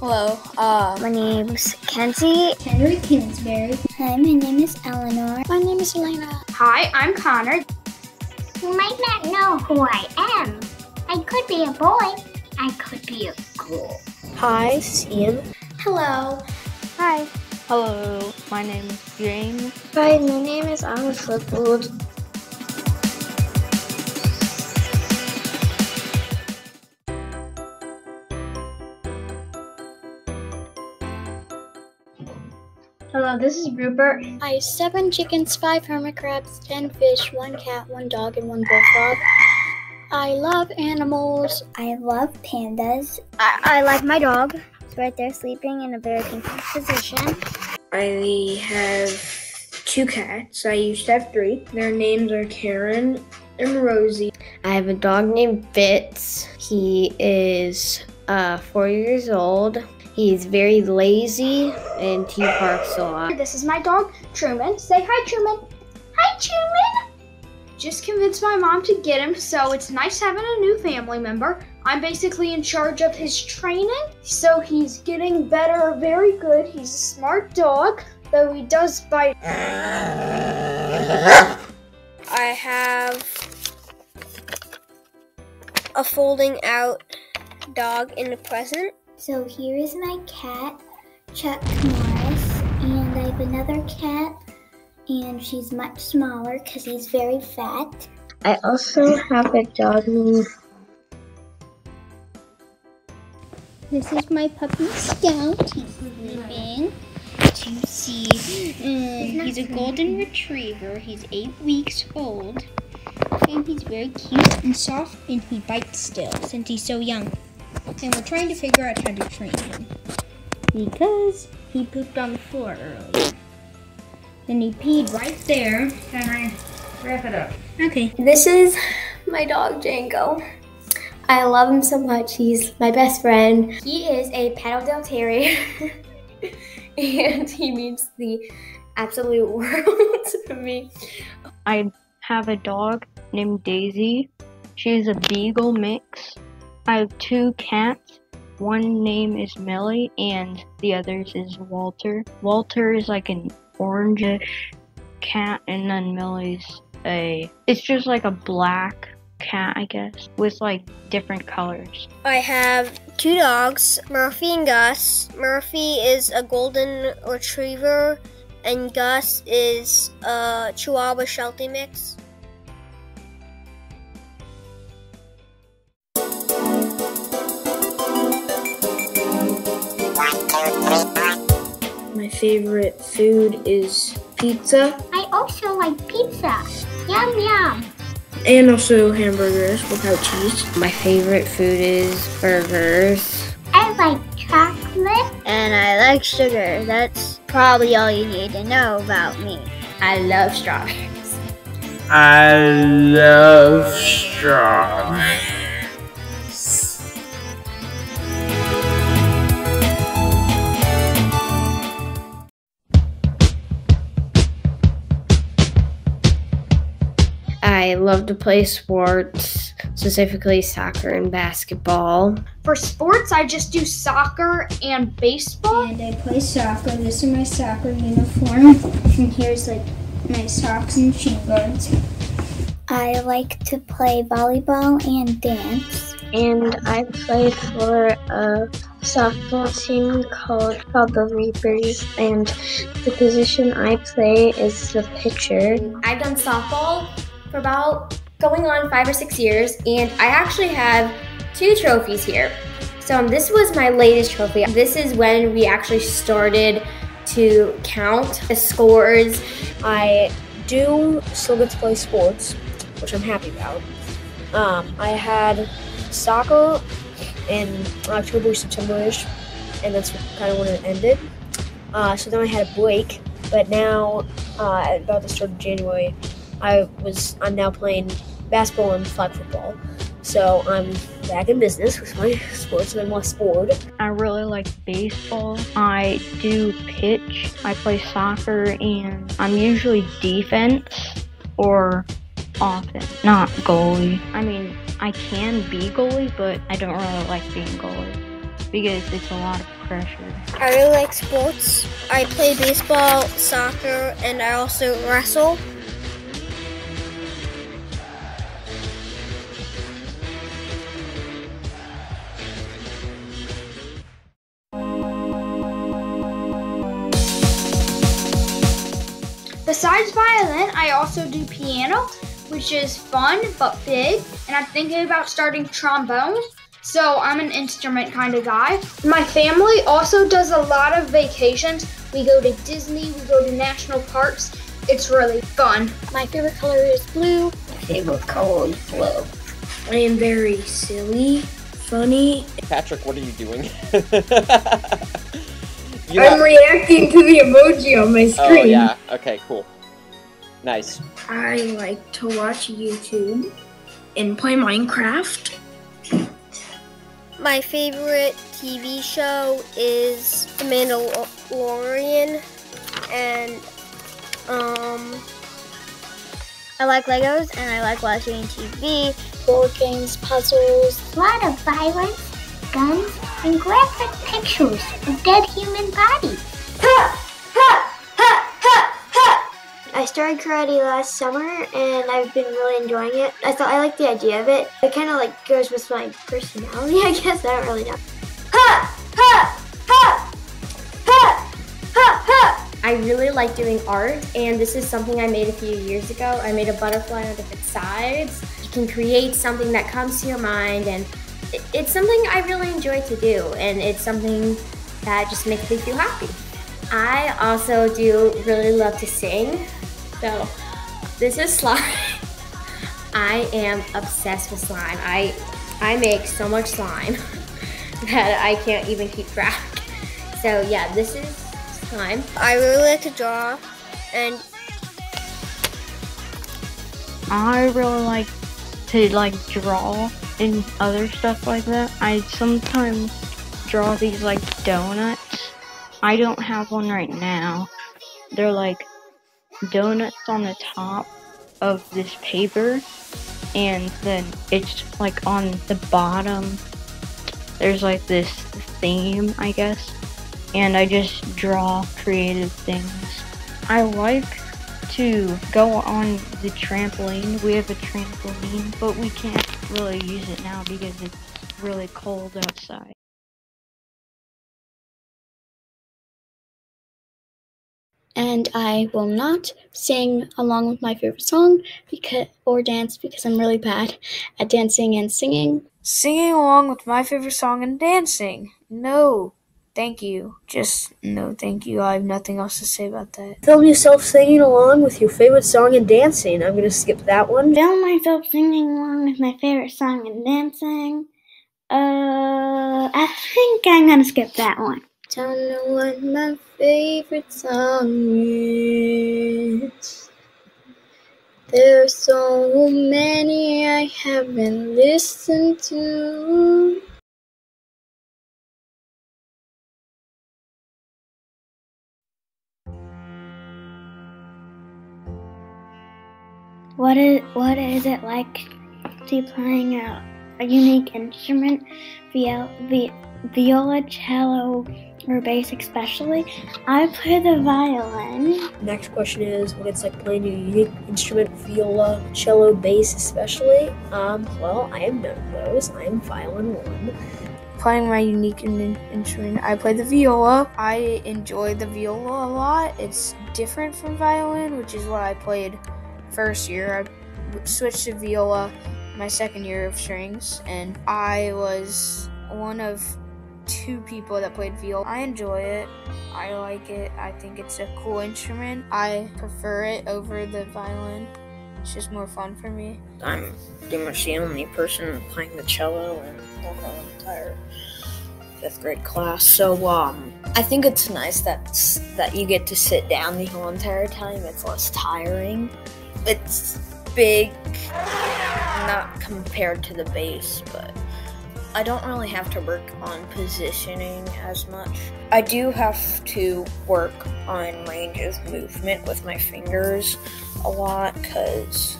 Hello, my name's Kenzie. Henry Kinsberry. Hi, my name is Eleanor. My name is Elena. Hi, I'm Connor. You might not know who I am. I could be a boy. I could be a girl. Hi, Ian. Hello. Hi. Hello, my name is James. Hi, my name is Alice Littlewood. Hello, this is Rupert. I have 7 chickens, 5 hermit crabs, 10 fish, 1 cat, 1 dog, and 1 bullfrog. I love animals. I love pandas. I like my dog. It's right there sleeping in a very comfortable position. I have 2 cats. I used to have 3. Their names are Karen and Rosie. I have a dog named Fitz. He is 4 years old. He's very lazy and he barks a lot. This is my dog, Truman. Say hi, Truman. Hi, Truman. Just convinced my mom to get him, so it's nice having a new family member. I'm basically in charge of his training, so he's getting better, very good. He's a smart dog, though he does bite. I have a folding out dog in the present. So here is my cat, Chuck Norris, and I have another cat, and she's much smaller because he's very fat. I also have a dog named... This is my puppy Scout. He's sleeping. To see, he's a golden retriever. He's 8 weeks old, and he's very cute and soft, and he bites still since he's so young. And we're trying to figure out how to train him because he pooped on the floor earlier. Then he peed right there. Can I wrap it up? Okay. This is my dog, Django. I love him so much. He's my best friend. He is a Paddledale Terrier, and he means the absolute world to me. I have a dog named Daisy. She's a beagle mix. I have 2 cats. One name is Millie and the other's is Walter. Walter is like an orangish cat, and then Millie's it's just like a black cat, I guess, with like different colors. I have 2 dogs, Murphy and Gus. Murphy is a golden retriever and Gus is a Chihuahua Sheltie mix. My favorite food is pizza. I also like pizza. Yum, yum. And also hamburgers without cheese. My favorite food is burgers. I like chocolate. And I like sugar. That's probably all you need to know about me. I love strawberries. I love strawberries. I love to play sports, specifically soccer and basketball. For sports, I just do soccer and baseball. And I play soccer. This is my soccer uniform. And here's like my socks and shin guards. I like to play volleyball and dance. And I play for a softball team called the Reapers, and the position I play is the pitcher. I've done softball for about going on 5 or 6 years, and I actually have 2 trophies here. So this was my latest trophy. This is when we actually started to count the scores. I do still get to play sports, which I'm happy about. I had soccer in October, September-ish, and that's kind of when it ended. So then I had a break, but now at about the start of January, I'm now playing basketball and flag football. So I'm back in business with my sports and I'm less bored. I really like baseball. I do pitch. I play soccer and I'm usually defense or offense, not goalie. I mean, I can be goalie, but I don't really like being goalie because it's a lot of pressure. I really like sports. I play baseball, soccer, and I also wrestle. Besides violin, I also do piano, which is fun but big, and I'm thinking about starting trombone, so I'm an instrument kind of guy. My family also does a lot of vacations. We go to Disney, we go to national parks. It's really fun. My favorite color is blue. My favorite color is blue. I am very silly, funny. Patrick, what are you doing? I'm reacting to the emoji on my screen. Oh, yeah. Okay, cool. Nice. I like to watch YouTube and play Minecraft. My favorite TV show is The Mandalorian, and I like Legos and I like watching TV, Board games, puzzles. A lot of violence, guns, and graphic pictures of dead human bodies. I started karate last summer and I've been really enjoying it. I like the idea of it. It kind of like goes with my personality, I guess. I don't really know. I really like doing art, and this is something I made a few years ago. I made a butterfly on different sides. You can create something that comes to your mind, and it's something I really enjoy to do, and it's something that just makes me feel happy. I also do really love to sing, so this is slime. I am obsessed with slime. I make so much slime that I can't even keep track. So yeah, this is slime. I really like to draw, and I really like to draw and other stuff like that. I sometimes draw these like donuts. I don't have one right now. They're like donuts on the top of this paper, and then it's like on the bottom there's like this theme, I guess, and I just draw creative things. I like to go on the trampoline. We have a trampoline, but we can't really use it now because it's really cold outside. And I will not sing along with my favorite song or dance because I'm really bad at dancing and singing. Singing along with my favorite song and dancing. No, thank you. Just no, thank you. I have nothing else to say about that. Film yourself singing along with your favorite song and dancing. I'm gonna skip that one. Film myself singing along with my favorite song and dancing. I think I'm gonna skip that one. Don't know what my favorite song is. There are so many I haven't listened to. What is it like to be playing a unique instrument, viola, cello, or bass especially? I play the violin. Next question is what it's like playing a unique instrument, viola, cello, bass especially. Well, I am none of those. I am violin 1. Playing my unique instrument, I play the viola. I enjoy the viola a lot. It's different from violin, which is what I played first year. I switched to viola my second year of strings, and I was one of 2 people that played viola. I enjoy it. I like it. I think it's a cool instrument. I prefer it over the violin. It's just more fun for me. I'm pretty much the only person playing the cello in the entire 5th grade class. So I think it's nice that you get to sit down the whole entire time. It's less tiring. It's big, not compared to the bass, but I don't really have to work on positioning as much. I do have to work on range of movement with my fingers a lot because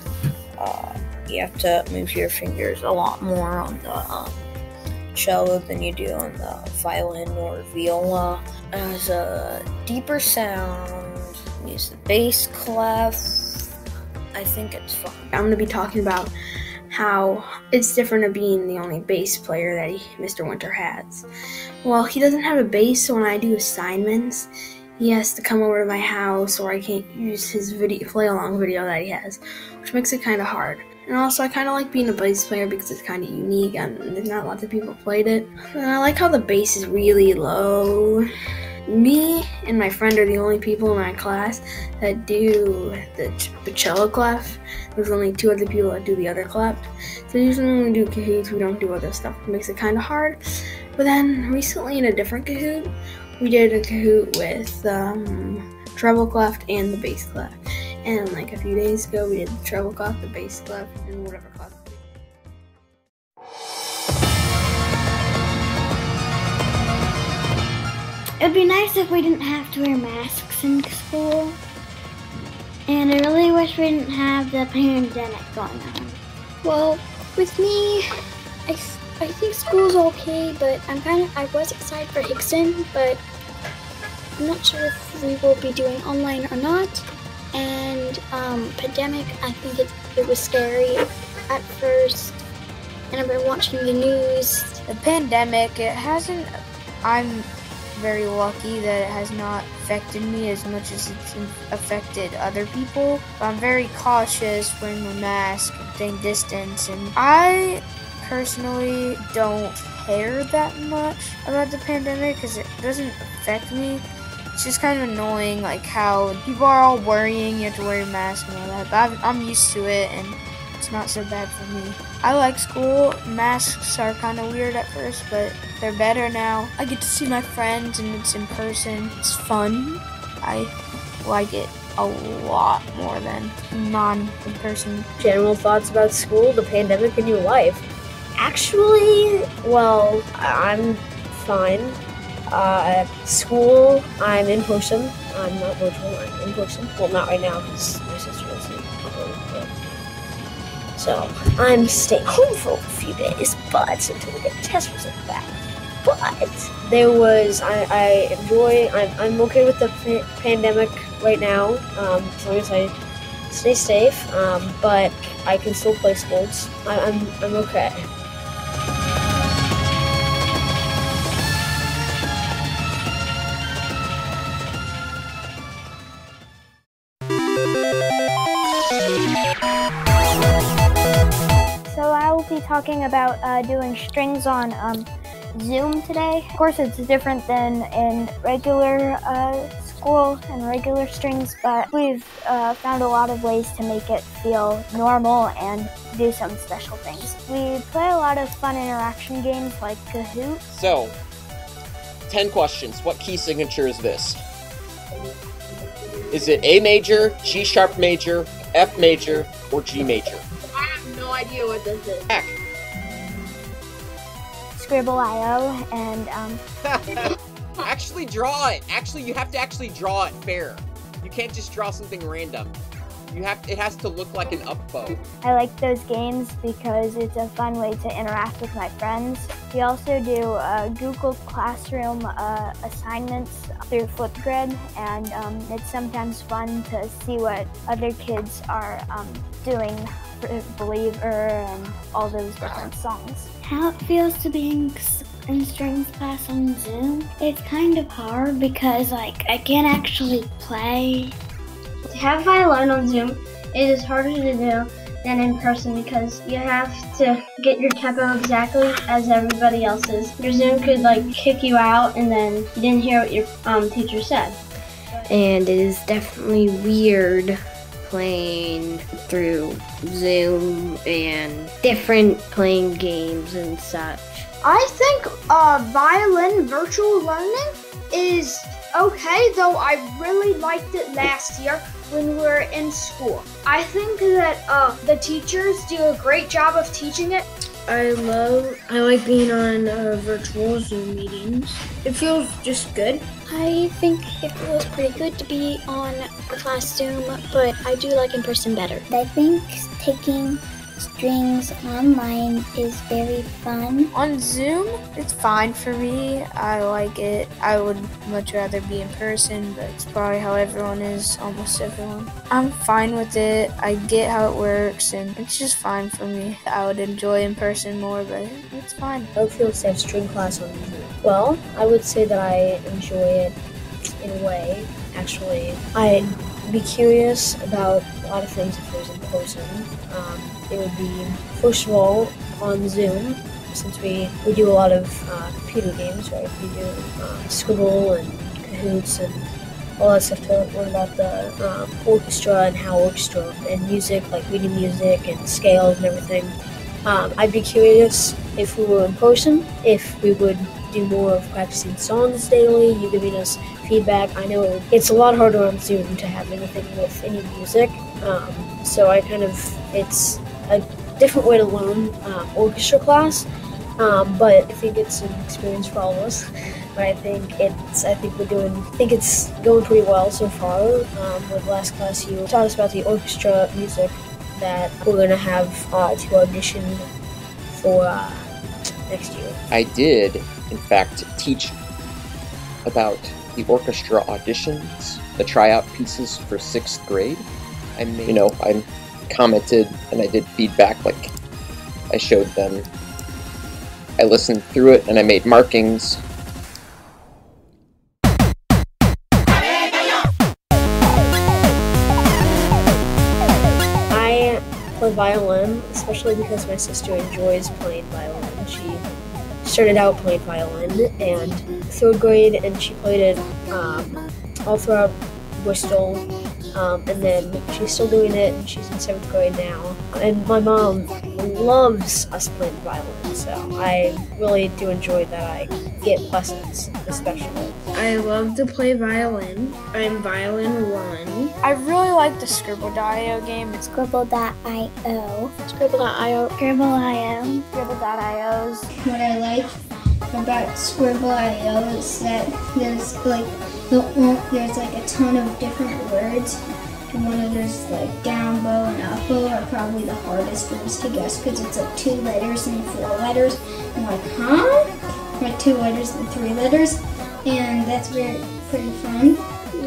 you have to move your fingers a lot more on the cello than you do on the violin or viola. It has a deeper sound. Use the bass clef. I think it's fun. I'm going to be talking about how it's different of being the only bass player that Mr. Winter has. Well, he doesn't have a bass, so when I do assignments, he has to come over to my house, or I can't use his play-along video that he has, which makes it kind of hard. And also, I kind of like being a bass player because it's kind of unique, and there's not lots of people played it. And I like how the bass is really low. Me and my friend are the only people in my class that do the cello clef. There's only 2 other people that do the other clef. So usually when we do Kahoots, we don't do other stuff. It makes it kind of hard. But then recently in a different Kahoot, we did a Kahoot with treble clef and the bass clef. And like a few days ago, we did the treble clef, the bass clef, and whatever clef. It'd be nice if we didn't have to wear masks in school. And I really wish we didn't have the pandemic going on. Well, with me, I think school's okay, but I was excited for Hickson, but I'm not sure if we will be doing online or not. And pandemic, I think it was scary at first. And I've been watching the news. The pandemic, I'm very lucky that it has not affected me as much as it's affected other people. But I'm very cautious wearing my mask and staying distance, and I personally don't care that much about the pandemic because it doesn't affect me. It's just kind of annoying, like how people are all worrying you have to wear your mask and all that, but I'm used to it and it's not so bad for me. I like school. Masks are kind of weird at first, but they're better now. I get to see my friends and it's in person. It's fun. I like it a lot more than non-in-person. General thoughts about school, the pandemic, and your life. Actually, well, I'm fine. School, I'm in person. I'm not virtual, I'm in person. Well, not right now because my sister is in home. So, I'm staying home for a few days, but until we get test results back. But I'm okay with the pandemic right now, as long as I stay safe, but I can still play sports. I'm okay. So I will be talking about doing strings on Zoom today. Of course, it's different than in regular school and regular strings, but we've found a lot of ways to make it feel normal and do some special things. We play a lot of fun interaction games like Kahoot. So, 10 questions. What key signature is this? Is it A major, G sharp major, F major, or G major? I have no idea what this is. Heck. Scribble.io and Actually draw it. Actually, you have to actually draw it fair. You can't just draw something random. It has to look like an up bow. I like those games because it's a fun way to interact with my friends. We also do Google Classroom assignments through Flipgrid, and it's sometimes fun to see what other kids are doing for Believer and all those different songs. How it feels to be in strings class on Zoom? It's kind of hard because I can't actually play. To have violin on Zoom, it is harder to do than in person because you have to get your tempo exactly as everybody else's. Your Zoom could kick you out and then you didn't hear what your teacher said. And it is definitely weird playing through Zoom and different playing games and such. I think violin virtual learning is okay, though I really liked it last year when we were in school. I think that the teachers do a great job of teaching it. I like being on virtual Zoom meetings. It feels just good. I think it feels pretty good to be on a class Zoom, but I do like in person better. I think taking strings online is very fun. On Zoom, it's fine for me. I like it. I would much rather be in person, but it's probably how everyone is, almost everyone. I'm fine with it. I get how it works, and it's just fine for me. I would enjoy in person more, but it's fine. How it feels to have string class on Zoom? Well, I would say that I enjoy it in a way. Actually, I'd be curious about a lot of things if it was in person. It would be, first of all, on Zoom, since we do a lot of computer games, right? We do Scribble and Kahoots and all that stuff to learn about the orchestra and how orchestra and music, like reading music and scales and everything. I'd be curious if we were in person, if we would do more of practicing songs daily, you giving us feedback. I know it's a lot harder on Zoom to have anything with any music, so it's a different way to learn orchestra class, but I think it's an experience for all of us. But I think it's going pretty well so far. With last class, you taught us about the orchestra music that we're going to have to audition for next year. I did, in fact, teach about the orchestra auditions, the tryout pieces for 6th grade. I commented and I did feedback, like I showed them. I listened through it and I made markings. I play violin, especially because my sister enjoys playing violin. She started out playing violin in 3rd grade and she played it all throughout Bristol, and then she's still doing it and she's in 7th grade now. And my mom loves us playing violin, so I really do enjoy that I get lessons, especially. I love to play violin. I'm Violin 1. I really like the Scribble.io game. It's Scribble.io. Scribble.io. Scribble.io. Scribble.io's what I like about Scribble.io is that there's like a ton of different words, and one of those like down bow and up bow are probably the hardest words to guess because it's like 2 letters and 4 letters. I'm like, huh? Like 2 letters and 3 letters, and that's pretty fun.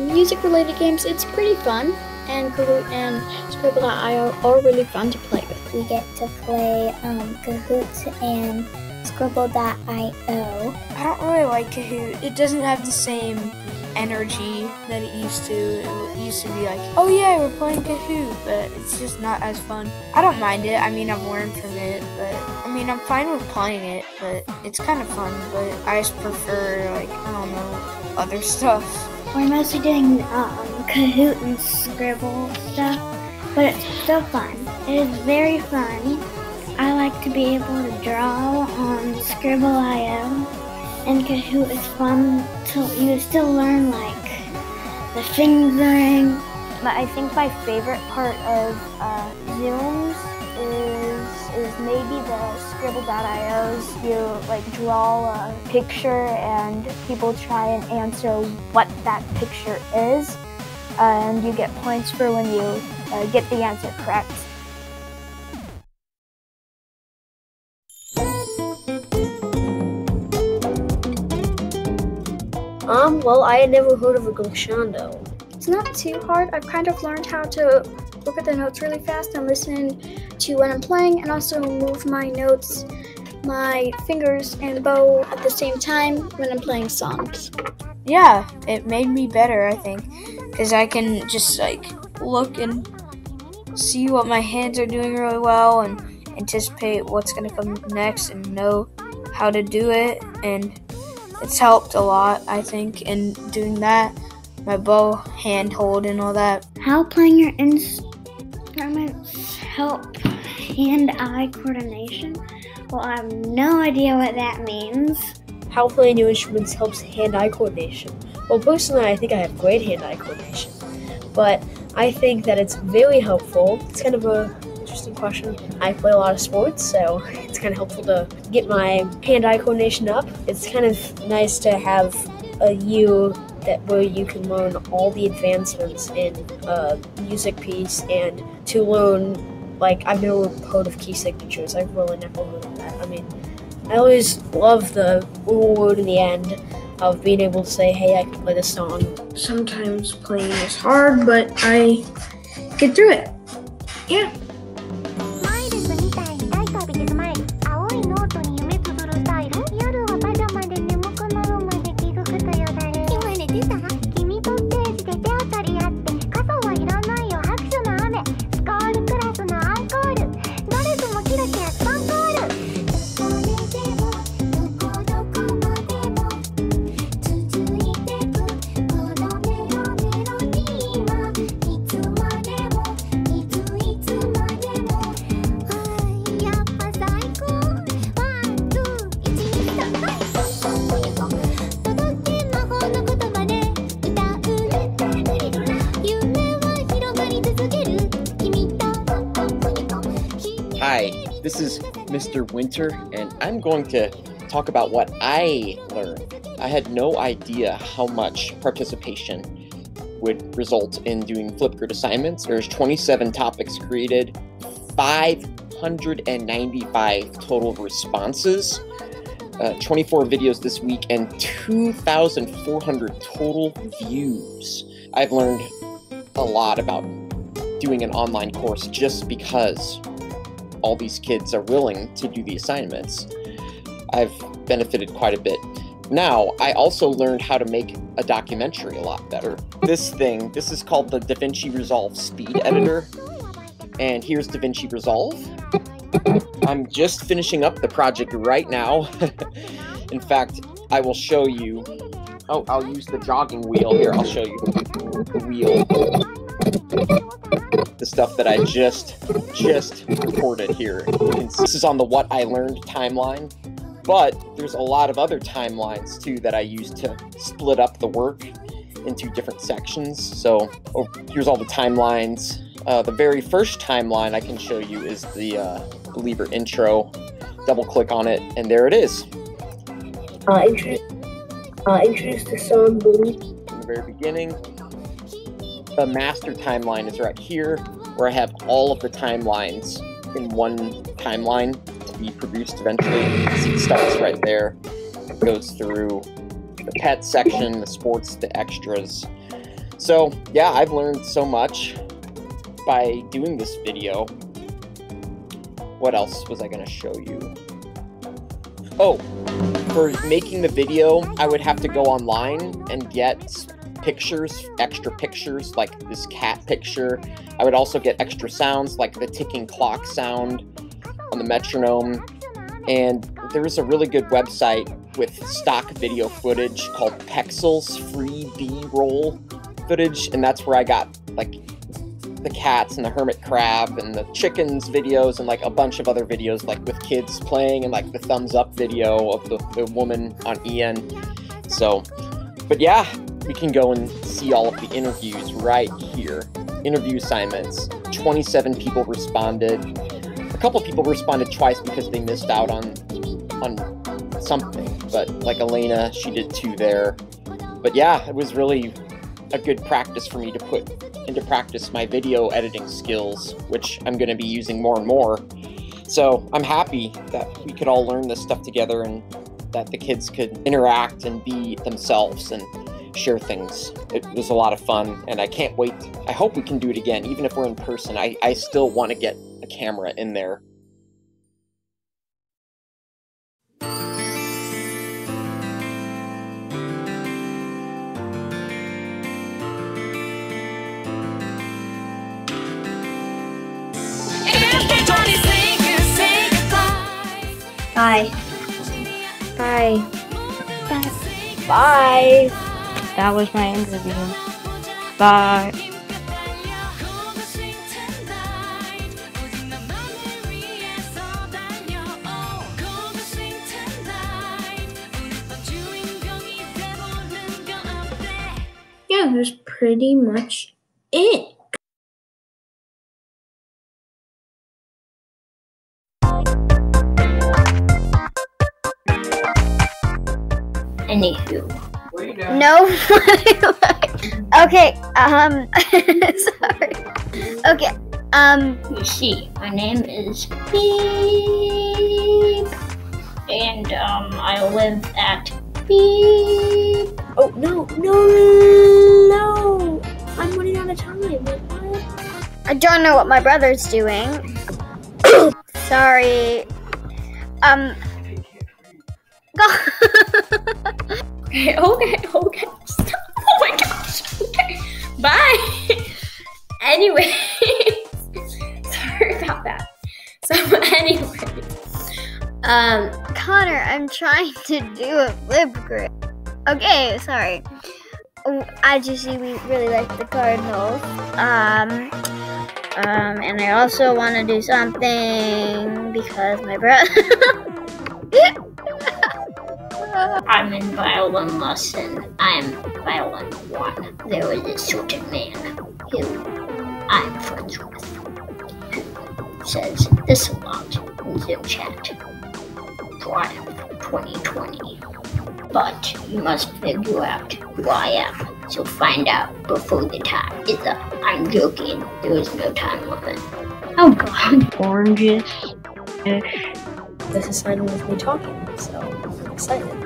Music-related games, it's pretty fun, and Kahoot and Scribble.io are really fun to play with. We get to play Kahoot and Scribble.io. I don't really like Kahoot. It doesn't have the same energy that it used to. It used to be like, oh yeah, we're playing Kahoot, but it's just not as fun. I don't mind it. I mean, I've learned from it, but I mean, I'm fine with playing it, but it's kind of fun, but I just prefer, like, I don't know, other stuff. We're mostly doing Kahoot and Scribble stuff, but it's still fun. It is very fun. I like to be able to draw on Scribble.io, and Kahoot is fun till you still learn like the fingering. But I think my favorite part of Zooms is maybe the Scribble.io's. You like draw a picture and people try and answer what that picture is, and you get points for when you get the answer correct. Well, I had never heard of a glissando. It's not too hard. I've kind of learned how to look at the notes really fast and listen to when I'm playing, and also move my notes, my fingers and bow at the same time when I'm playing songs. Yeah, it made me better, I think, because I can just like look and see what my hands are doing really well and anticipate what's going to come next and know how to do it, and it's helped a lot, I think, in doing that. My bow, hand hold, and all that. How playing your instruments help hand-eye coordination? Well, I have no idea what that means. How playing new instruments helps hand-eye coordination? Well, personally, I think I have great hand-eye coordination, but I think that it's very helpful. It's kind of a interesting question. I play a lot of sports, so it's kind of helpful to get my hand-eye coordination up. It's kind of nice to have a year where you can learn all the advancements in a music piece and to learn like, I've never heard of key signatures. I've really never heard of that. I mean, I always love the little word in the end of being able to say, hey, I can play this song. Sometimes playing is hard, but I get through it. Yeah. Hi, this is Mr. Winter, and I'm going to talk about what I learned. I had no idea how much participation would result in doing Flipgrid assignments. There's 27 topics created, 595 total responses, 24 videos this week, and 2,400 total views. I've learned a lot about doing an online course just because all these kids are willing to do the assignments. I've benefited quite a bit. Now, I also learned how to make a documentary a lot better. This is called the DaVinci Resolve Speed Editor, and here's DaVinci Resolve. I'm just finishing up the project right now. In fact, I will show you. Oh, I'll use the jogging wheel here. I'll show you the wheel. The stuff that I just recorded here. This is on the What I Learned timeline, but there's a lot of other timelines too that I use to split up the work into different sections. So here's all the timelines. The very first timeline I can show you is the Believer intro. Double click on it, and there it is. Introduce the song Boom. In the very beginning. The master timeline is right here, where I have all of the timelines in one timeline to be produced eventually. You can see it starts right there. It goes through the pet section, the sports, the extras. So yeah, I've learned so much by doing this video. What else was I going to show you? Oh, for making the video, I would have to go online and get pictures, extra pictures, like this cat picture. I would also get extra sounds, like the ticking clock sound on the metronome. And there is a really good website with stock video footage called Pexels, free B-roll footage, and that's where I got like the cats and the hermit crab and the chickens videos and like a bunch of other videos like with kids playing and like the thumbs up video of the woman on EN. So, but yeah, we can go and see all of the interviews right here. Interview assignments. 27 people responded. A couple people responded twice because they missed out on something. But like Elena, she did 2 there. But yeah, it was really a good practice for me to put into practice my video editing skills, which I'm going to be using more and more. So I'm happy that we could all learn this stuff together and that the kids could interact and be themselves and share things. It was a lot of fun, and I can't wait. I hope we can do it again, even if we're in person. I still want to get a camera in there. Bye. Bye. Bye. Bye. That was my interview. Bye. Yeah, that's pretty much it. Anywho. No. Okay. Sorry. Okay. You see, my name is Beep, and I live at Beep. Oh, no. I'm running out of time. Wait, what? I don't know what my brother's doing. Sorry. Go. Okay. Stop. Oh my gosh. Okay. Bye. Anyway. Sorry about that. So anyway. Connor, I'm trying to do a flip grid. Okay, sorry. As you see, we really like the Cardinals. And I also want to do something because my brother. I'm in violin lesson. I'm violin 1. There was a certain man who I'm friends with who says this a lot in Zoom chat. Drive 2020. But you must figure out who I am. So find out before the time is up. I'm joking. There is no time limit. Oh god. Oranges-ish. This assignment is me talking, so I'm excited.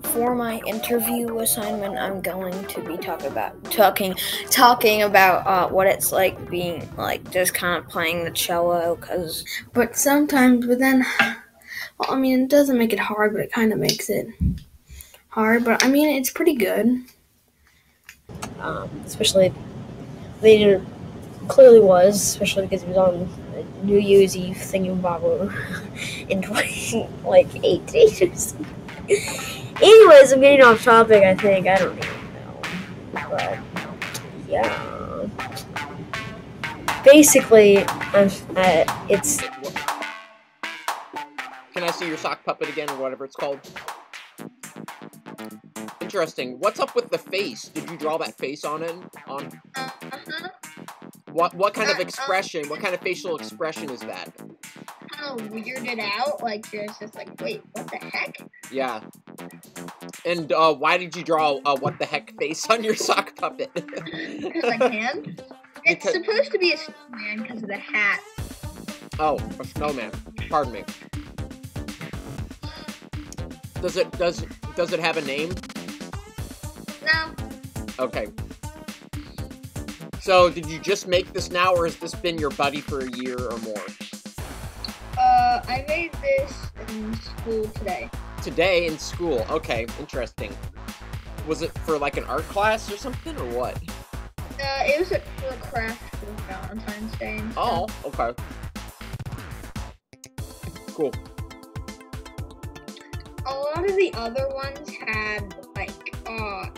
For my interview assignment, I'm going to be talking about what it's like being like just kind of playing the cello. But then, well, I mean, it doesn't make it hard, but it kind of makes it hard. But I mean, it's pretty good. Especially later, clearly was, especially because it was on New Year's Eve thingamabobber in 8 days or something. Anyways, I'm getting off topic, I think. I don't even know. But, yeah. Basically, it's... Can I see your sock puppet again, or whatever it's called? Interesting. What's up with the face? Did you draw that face on it? What kind of expression? What kind of facial expression is that? Kind of weirded out. Like you're just like, wait, what the heck? Yeah. And why did you draw a what the heck face on your sock puppet? Because I can. It's supposed to be a snowman because of the hat. Oh, a snowman. Pardon me. Does it have a name? No. Okay. So, did you just make this now, or has this been your buddy for a year or more? I made this in school today. Today in school. Okay, interesting. Was it for like an art class or something, or what? It was for a craft for Valentine's Day. And oh, okay. Cool. A lot of the other ones had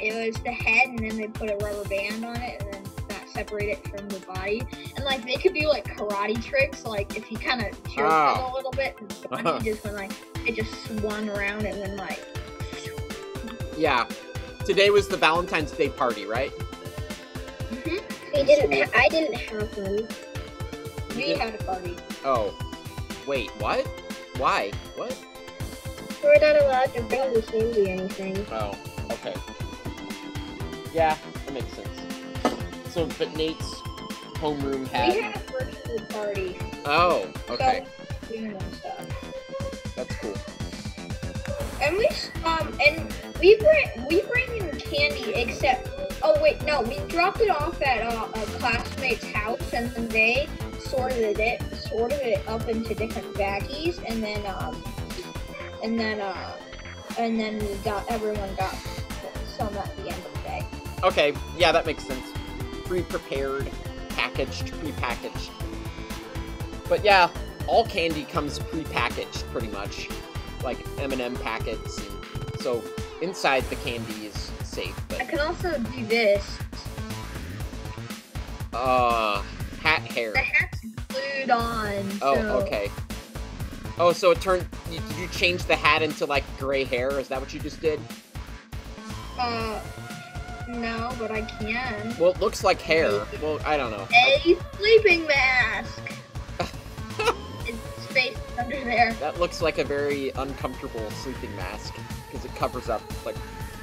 it was the head, and then they put a rubber band on it, and then that separated it from the body. And they could do karate tricks, if you kind of jerk it a little bit, and just when it just swung around and then Yeah. Today was the Valentine's Day party, right? Mhm. I didn't have one. We had a party. Oh. Wait, what? Why? What? We're not allowed to bring the candy or anything. Oh, okay. Yeah, that makes sense. So, but Nate's homeroom had... We had a virtual party. Oh, okay. So, doing stuff. That's cool. And we bring in candy, except... Oh, wait, no, we dropped it off at a classmate's house, and then they sorted it up into different baggies, and then everyone got some at the end of the day. Okay, yeah, that makes sense. Pre-prepared, pre-packaged. But yeah, all candy comes pre-packaged, pretty much. Like M&M packets, and so inside the candy is safe. But... I can also do this. Hat hair. The hat's glued on. Oh, so... okay. Oh, so it turned... Did you change the hat into, gray hair? Is that what you just did? No, but I can. Well, it looks like hair. Well, I don't know. A sleeping mask! It's spaced under there. That looks like a very uncomfortable sleeping mask, because it covers up,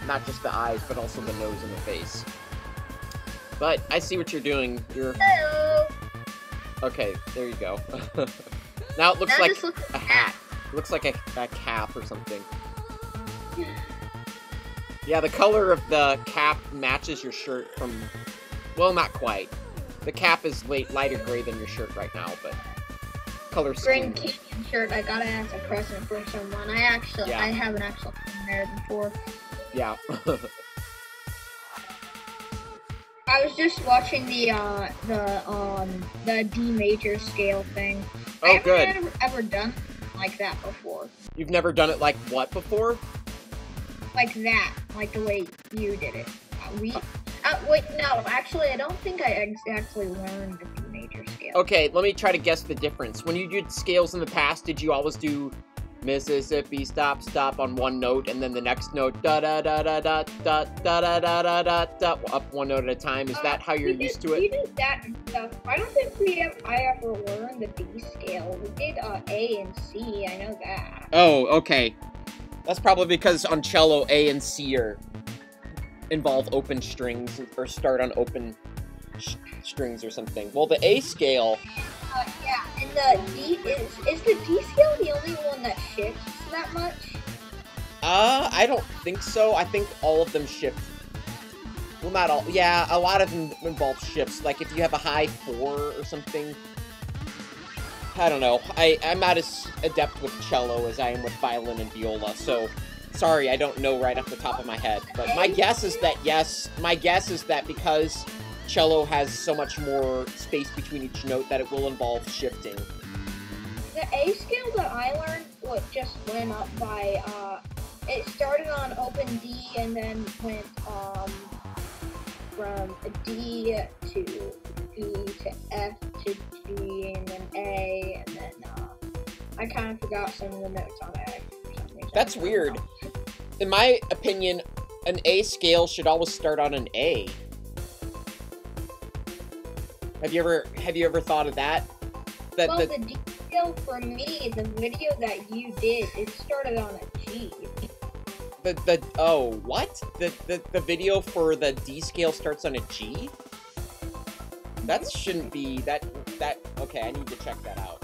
not just the eyes, but also the nose and the face. But I see what you're doing. Hello! Okay, there you go. Now it looks Now like this looks a hat. It looks like a cap or something. Yeah, the color of the cap matches your shirt from... Well, not quite. The cap is lighter gray than your shirt right now, but... Color scheme. Grand Canyon shirt I got as a present for someone. I haven't actually been there before. Yeah. I was just watching the D major scale thing. Oh, good. I haven't ever done like that before. You've never done it like what before? Like that, like the way you did it. Wait, no, actually, I don't think I exactly learned the D major scale. Okay, let me try to guess the difference. When you did scales in the past, did you always do Mississippi, stop, stop on one note, and then the next note, da da da da da da da da da da da da, up one note at a time? Is that how you're used to it? We did that and stuff. I don't think I ever learned the D scale. We did A and C, I know that. Oh, okay. That's probably because on cello, A and C involve open strings, or start on open strings or something. Well, the A scale... yeah, and the D is the D scale the only one that shifts that much? I don't think so. I think all of them shift. Well, not all. Yeah, a lot of them involve shifts. Like if you have a high 4 or something. I don't know. I'm not as adept with cello as I am with violin and viola, so sorry, I don't know right off the top of my head. But my guess is that yes. My guess is that because cello has so much more space between each note that it will involve shifting. The A scale that I learned just went up by, it started on open D and then went from a D to E to F to G and then A, and then I kind of forgot some of the notes on A for some reason. That's weird. In my opinion, an A scale should always start on an A. Have you ever thought of that? Well, the D scale for me, the video that you did, it started on a G. Oh, what? The video for the D scale starts on a G? That shouldn't be, okay, I need to check that out.